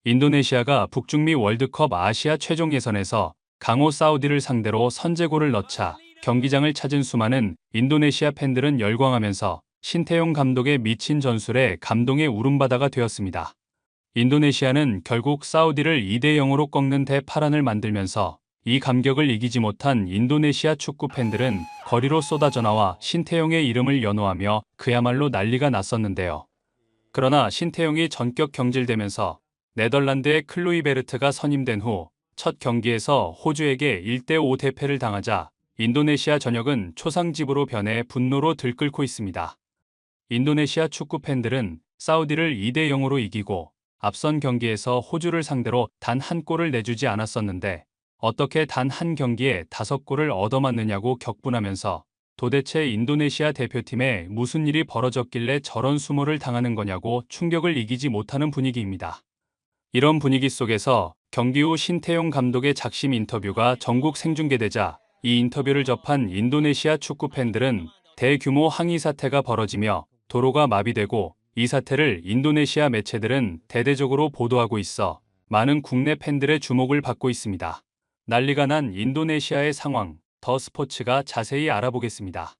인도네시아가 북중미 월드컵 아시아 최종 예선에서 강호 사우디를 상대로 선제골을 넣자 경기장을 찾은 수많은 인도네시아 팬들은 열광하면서 신태용 감독의 미친 전술에 감동의 울음바다가 되었습니다. 인도네시아는 결국 사우디를 2대 0으로 꺾는 대파란을 만들면서 이 감격을 이기지 못한 인도네시아 축구 팬들은 거리로 쏟아져 나와 신태용의 이름을 연호하며 그야말로 난리가 났었는데요. 그러나 신태용이 전격 경질되면서 네덜란드의 클로이베르트가 선임된 후 첫 경기에서 호주에게 1대5 대패를 당하자 인도네시아 전역은 초상집으로 변해 분노로 들끓고 있습니다. 인도네시아 축구 팬들은 사우디를 2대 0으로 이기고 앞선 경기에서 호주를 상대로 단 한 골을 내주지 않았었는데 어떻게 단 한 경기에 5골을 얻어맞느냐고 격분하면서 도대체 인도네시아 대표팀에 무슨 일이 벌어졌길래 저런 수모를 당하는 거냐고 충격을 이기지 못하는 분위기입니다. 이런 분위기 속에서 경기 후 신태용 감독의 작심 인터뷰가 전국 생중계되자 이 인터뷰를 접한 인도네시아 축구 팬들은 대규모 항의 사태가 벌어지며 도로가 마비되고 이 사태를 인도네시아 매체들은 대대적으로 보도하고 있어 많은 국내 팬들의 주목을 받고 있습니다. 난리가 난 인도네시아의 상황, 더 스포츠가 자세히 알아보겠습니다.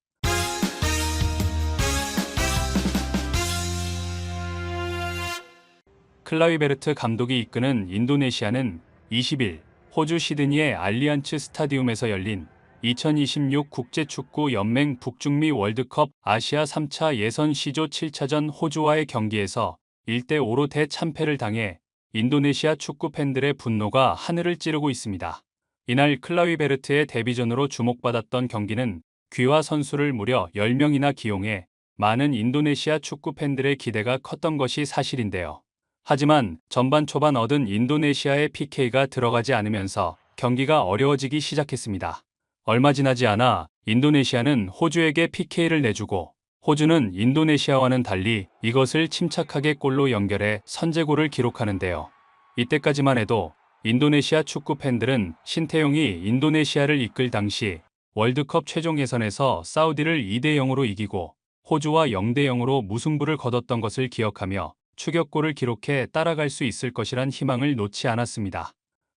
클라이베르트 감독이 이끄는 인도네시아는 20일 호주 시드니의 알리안츠 스타디움에서 열린 2026 국제축구 연맹 북중미 월드컵 아시아 3차 예선 C조 7차전 호주와의 경기에서 1대5로 대참패를 당해 인도네시아 축구 팬들의 분노가 하늘을 찌르고 있습니다. 이날 클라이베르트의 데뷔전으로 주목받았던 경기는 귀화 선수를 무려 10명이나 기용해 많은 인도네시아 축구 팬들의 기대가 컸던 것이 사실인데요. 하지만 전반 초반 얻은 인도네시아의 PK가 들어가지 않으면서 경기가 어려워지기 시작했습니다. 얼마 지나지 않아 인도네시아는 호주에게 PK를 내주고 호주는 인도네시아와는 달리 이것을 침착하게 골로 연결해 선제골을 기록하는데요. 이때까지만 해도 인도네시아 축구 팬들은 신태용이 인도네시아를 이끌 당시 월드컵 최종 예선에서 사우디를 2대 0으로 이기고 호주와 0대 0으로 무승부를 거뒀던 것을 기억하며 추격골을 기록해 따라갈 수 있을 것이란 희망을 놓지 않았습니다.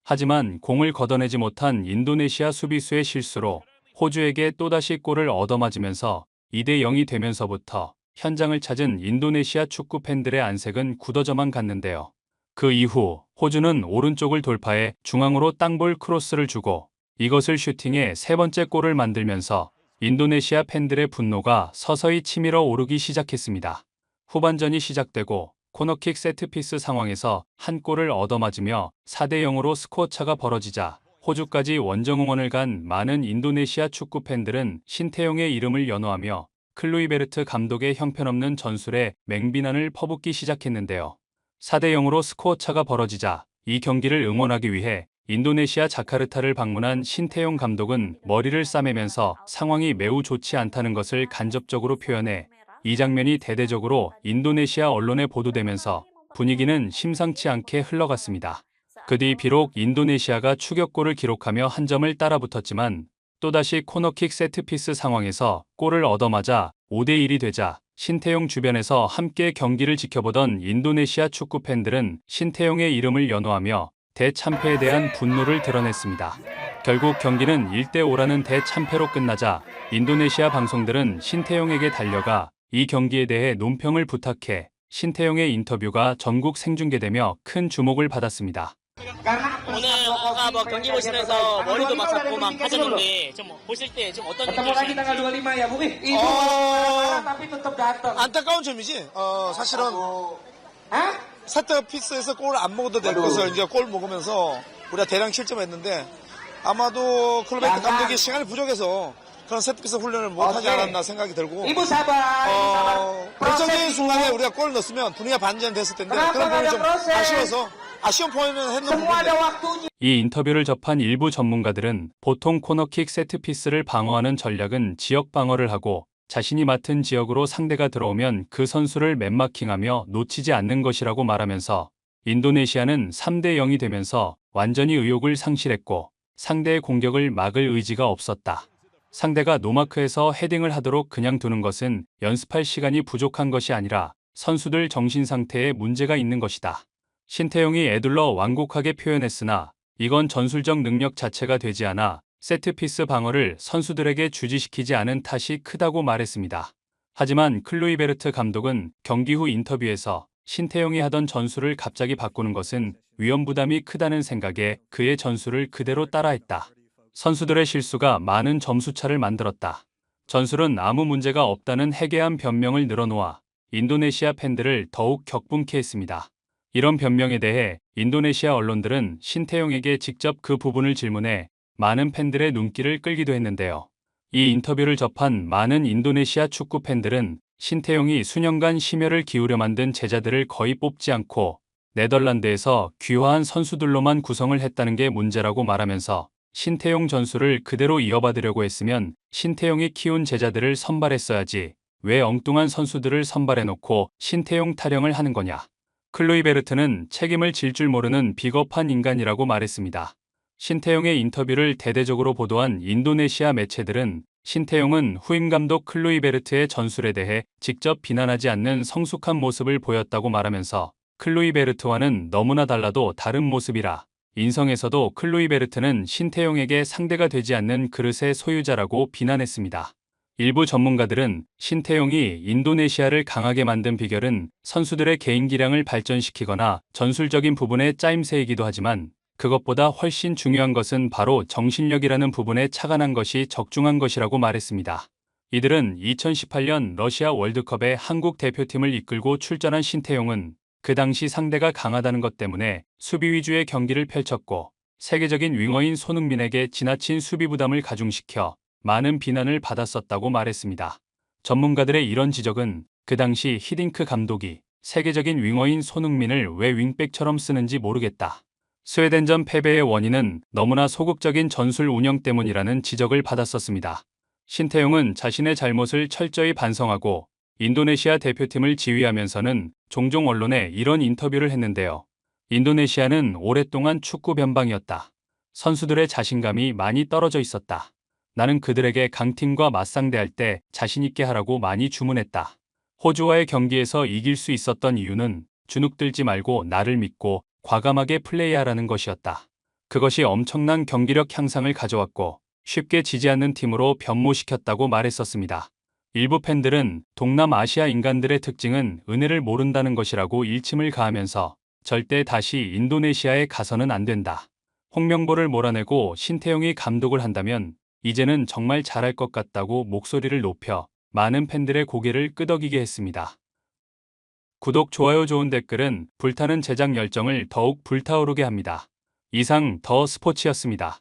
하지만 공을 걷어내지 못한 인도네시아 수비수의 실수로 호주에게 또다시 골을 얻어맞으면서 2대 0이 되면서부터 현장을 찾은 인도네시아 축구 팬들의 안색은 굳어져만 갔는데요. 그 이후 호주는 오른쪽을 돌파해 중앙으로 땅볼 크로스를 주고 이것을 슈팅해 세 번째 골을 만들면서 인도네시아 팬들의 분노가 서서히 치밀어 오르기 시작했습니다. 후반전이 시작되고 코너킥 세트피스 상황에서 한 골을 얻어맞으며 4대 0으로 스코어차가 벌어지자 호주까지 원정 응원을 간 많은 인도네시아 축구 팬들은 신태용의 이름을 연호하며 클루이베르트 감독의 형편없는 전술에 맹비난을 퍼붓기 시작했는데요. 4대 0으로 스코어차가 벌어지자 이 경기를 응원하기 위해 인도네시아 자카르타를 방문한 신태용 감독은 머리를 싸매면서 상황이 매우 좋지 않다는 것을 간접적으로 표현해 이 장면이 대대적으로 인도네시아 언론에 보도되면서 분위기는 심상치 않게 흘러갔습니다. 그 뒤 비록 인도네시아가 추격골을 기록하며 한 점을 따라붙었지만 또다시 코너킥 세트피스 상황에서 골을 얻어맞아 5대 1이 되자 신태용 주변에서 함께 경기를 지켜보던 인도네시아 축구 팬들은 신태용의 이름을 연호하며 대참패에 대한 분노를 드러냈습니다. 결국 경기는 1대 5라는 대참패로 끝나자 인도네시아 방송들은 신태용에게 달려가 이 경기에 대해 논평을 부탁해 신태용의 인터뷰가 전국 생중계되며 큰 주목을 받았습니다. 오늘 아까 뭐 경기 보시면서 머리도 막 잡고 막 하셨는데 좀 보실 때 좀 어떤 느낌이신지? 안타까운 점이지. 사실은 세트피스에서 골을 안 먹어도 될 것을 이제 골 먹으면서 우리가 대량 실점했는데 아마도 클로베트 감독이 시간이 부족해서 그런 세트피스 훈련을 못하지 않았나 생각이 들고 결정적인 순간에 우리가 골을 넣었으면 분위기가 반전됐을 텐데 그런 부분이 좀 아쉬워서 아쉬운 포인트는 했는 부분인데 이 인터뷰를 접한 일부 전문가들은 보통 코너킥 세트피스를 방어하는 전략은 지역 방어를 하고 자신이 맡은 지역으로 상대가 들어오면 그 선수를 맨마킹하며 놓치지 않는 것이라고 말하면서 인도네시아는 3대 0이 되면서 완전히 의욕을 상실했고 상대의 공격을 막을 의지가 없었다. 상대가 노마크에서 헤딩을 하도록 그냥 두는 것은 연습할 시간이 부족한 것이 아니라 선수들 정신 상태에 문제가 있는 것이다. 신태용이 에둘러 완곡하게 표현했으나 이건 전술적 능력 자체가 되지 않아 세트피스 방어를 선수들에게 주지시키지 않은 탓이 크다고 말했습니다. 하지만 클루이베르트 감독은 경기 후 인터뷰에서 신태용이 하던 전술을 갑자기 바꾸는 것은 위험 부담이 크다는 생각에 그의 전술을 그대로 따라했다. 선수들의 실수가 많은 점수차를 만들었다. 전술은 아무 문제가 없다는 해괴한 변명을 늘어놓아 인도네시아 팬들을 더욱 격분케 했습니다. 이런 변명에 대해 인도네시아 언론들은 신태용에게 직접 그 부분을 질문해 많은 팬들의 눈길을 끌기도 했는데요. 이 인터뷰를 접한 많은 인도네시아 축구 팬들은 신태용이 수년간 심혈을 기울여 만든 제자들을 거의 뽑지 않고 네덜란드에서 귀화한 선수들로만 구성을 했다는 게 문제라고 말하면서 신태용 전술을 그대로 이어받으려고 했으면 신태용이 키운 제자들을 선발했어야지 왜 엉뚱한 선수들을 선발해놓고 신태용 타령을 하는 거냐. 클루이베르트는 책임을 질 줄 모르는 비겁한 인간이라고 말했습니다. 신태용의 인터뷰를 대대적으로 보도한 인도네시아 매체들은 신태용은 후임 감독 클루이베르트의 전술에 대해 직접 비난하지 않는 성숙한 모습을 보였다고 말하면서 클루이베르트와는 너무나 달라도 다른 모습이라 인성에서도 클루이베르트는 신태용에게 상대가 되지 않는 그릇의 소유자라고 비난했습니다. 일부 전문가들은 신태용이 인도네시아를 강하게 만든 비결은 선수들의 개인 기량을 발전시키거나 전술적인 부분의 짜임새이기도 하지만 그것보다 훨씬 중요한 것은 바로 정신력이라는 부분에 착안한 것이 적중한 것이라고 말했습니다. 이들은 2018년 러시아 월드컵에 한국 대표팀을 이끌고 출전한 신태용은 그 당시 상대가 강하다는 것 때문에 수비 위주의 경기를 펼쳤고 세계적인 윙어인 손흥민에게 지나친 수비 부담을 가중시켜 많은 비난을 받았었다고 말했습니다. 전문가들의 이런 지적은 그 당시 히딩크 감독이 세계적인 윙어인 손흥민을 왜 윙백처럼 쓰는지 모르겠다. 스웨덴전 패배의 원인은 너무나 소극적인 전술 운영 때문이라는 지적을 받았었습니다. 신태용은 자신의 잘못을 철저히 반성하고 인도네시아 대표팀을 지휘하면서는 종종 언론에 이런 인터뷰를 했는데요. 인도네시아는 오랫동안 축구 변방이었다. 선수들의 자신감이 많이 떨어져 있었다. 나는 그들에게 강팀과 맞상대할 때 자신있게 하라고 많이 주문했다. 호주와의 경기에서 이길 수 있었던 이유는 주눅들지 말고 나를 믿고 과감하게 플레이하라는 것이었다. 그것이 엄청난 경기력 향상을 가져왔고 쉽게 지지 않는 팀으로 변모시켰다고 말했었습니다. 일부 팬들은 동남아시아 인간들의 특징은 은혜를 모른다는 것이라고 일침을 가하면서 절대 다시 인도네시아에 가서는 안 된다. 홍명보를 몰아내고 신태용이 감독을 한다면 이제는 정말 잘할 것 같다고 목소리를 높여 많은 팬들의 고개를 끄덕이게 했습니다. 구독, 좋아요, 좋은 댓글은 불타는 제작 열정을 더욱 불타오르게 합니다. 이상 더 스포츠였습니다.